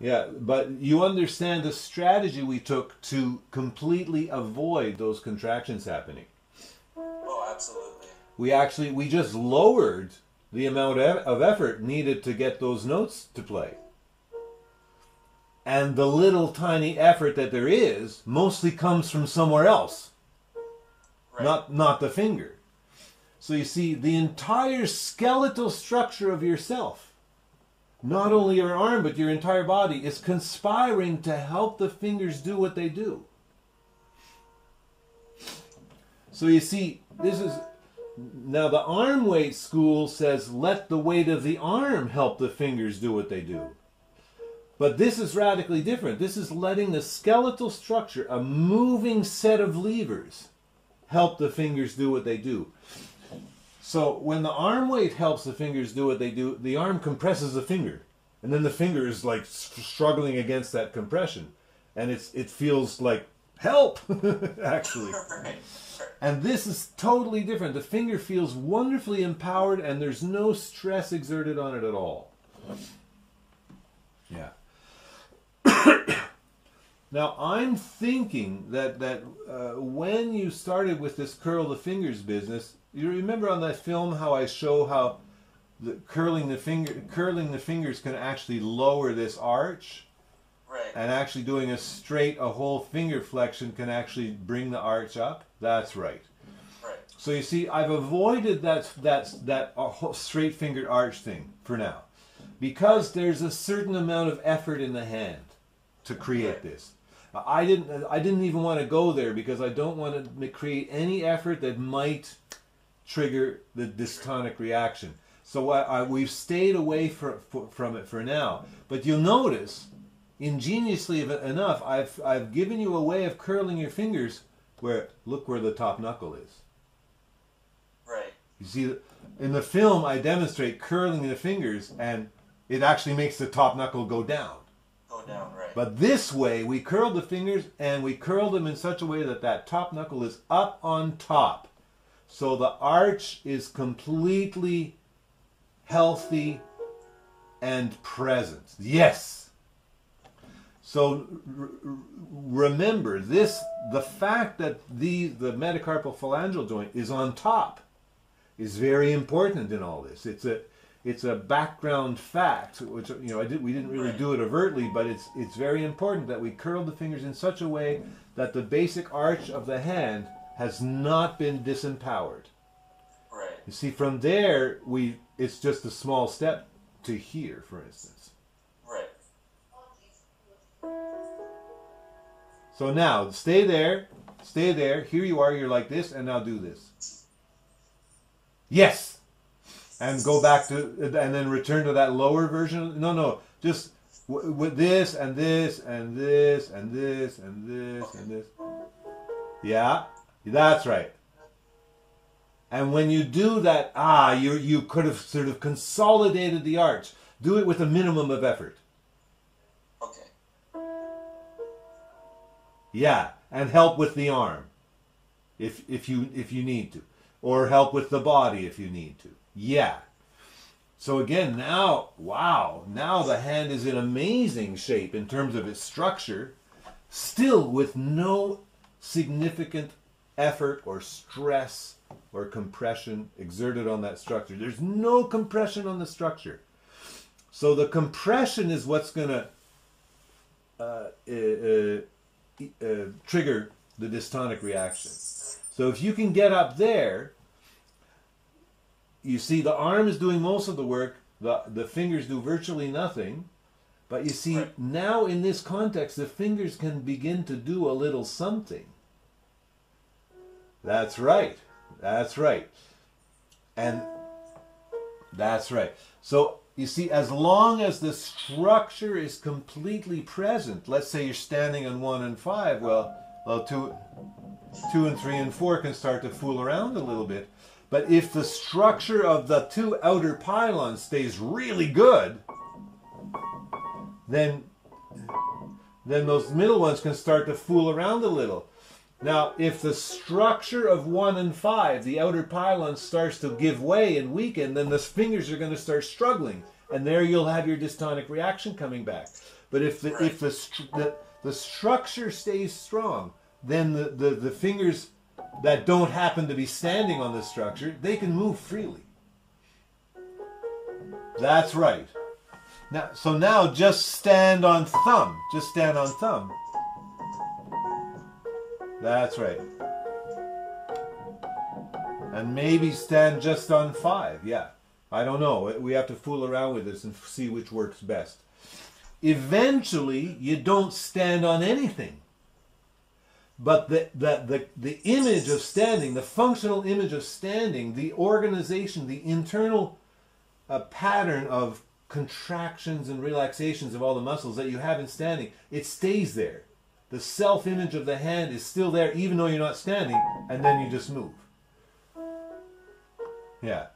Yeah, but you understand the strategy we took to completely avoid those contractions happening. Oh, absolutely. We just lowered the amount of effort needed to get those notes to play. And the little tiny effort that there is mostly comes from somewhere else, Right. not the finger. So you see, the entire skeletal structure of yourself, not only your arm but your entire body, is conspiring to help the fingers do what they do. So you see, this is... Now the arm weight school says let the weight of the arm help the fingers do what they do. But this is radically different. This is letting the skeletal structure, a moving set of levers, help the fingers do what they do. So when the arm weight helps the fingers do what they do, the arm compresses the finger. And then the finger is like struggling against that compression. And it feels like help, actually. Right. And this is totally different. The finger feels wonderfully empowered and there's no stress exerted on it at all. Yeah. Now, I'm thinking that when you started with this curl the fingers business, you remember on that film how I show how curling the fingers can actually lower this arch? Right. And actually doing a whole finger flexion can actually bring the arch up? That's right. Right. So you see, I've avoided that straight fingered arch thing for now, because there's a certain amount of effort in the hand to create this. I didn't even want to go there because I don't want to create any effort that might trigger the dystonic reaction. So we've stayed away from it for now. But you'll notice, ingeniously enough, I've given you a way of curling your fingers where, look where the top knuckle is. Right. You see, in the film I demonstrate curling the fingers and it actually makes the top knuckle go down. Go down, right. But this way, we curl the fingers and we curl them in such a way that that top knuckle is up on top. So the arch is completely healthy and present. Yes! So remember, the fact that the metacarpal phalangeal joint is on top is very important in all this. It's a background fact, which we didn't really do it overtly, but it's very important that we curl the fingers in such a way that the basic arch of the hand has not been disempowered. Right. You see, from there it's just a small step to here, for instance. Right. So now stay there. Here you are. You're like this, and now do this. Yes. And go back to, and then return to that lower version. No, just with this and this and this and this and this and this. Yeah, that's right. And when you do that, you could have sort of consolidated the arch. Do it with a minimum of effort. Okay. Yeah, and help with the arm, if you need to, or help with the body if you need to. Yeah. So again, now the hand is in amazing shape in terms of its structure, still with no significant effort or stress or compression exerted on that structure. There's no compression on the structure. So the compression is what's going to trigger the dystonic reaction. So if you can get up there, you see the arm is doing most of the work, the fingers do virtually nothing, but you see now in this context the fingers can begin to do a little something. That's right. That's right. And that's right. So you see, as long as the structure is completely present, let's say you're standing on 1 and 5, well 2 and 3 and 4 can start to fool around a little bit. But if the structure of the 2 outer pylons stays really good, then those middle ones can start to fool around a little. Now, if the structure of 1 and 5, the outer pylon, starts to give way and weaken, then the fingers are going to start struggling. and there you'll have your dystonic reaction coming back. But if the structure stays strong, then the fingers that don't happen to be standing on the structure, they can move freely. That's right. Now just stand on thumb. Just stand on thumb. That's right. And maybe stand just on 5. Yeah. I don't know. We have to fool around with this and see which works best. Eventually, you don't stand on anything. But the image of standing, the functional image of standing, the organization, the internal pattern of contractions and relaxations of all the muscles that you have in standing, it stays there. The self-image of the hand is still there even though you're not standing, and then you just move. Yeah.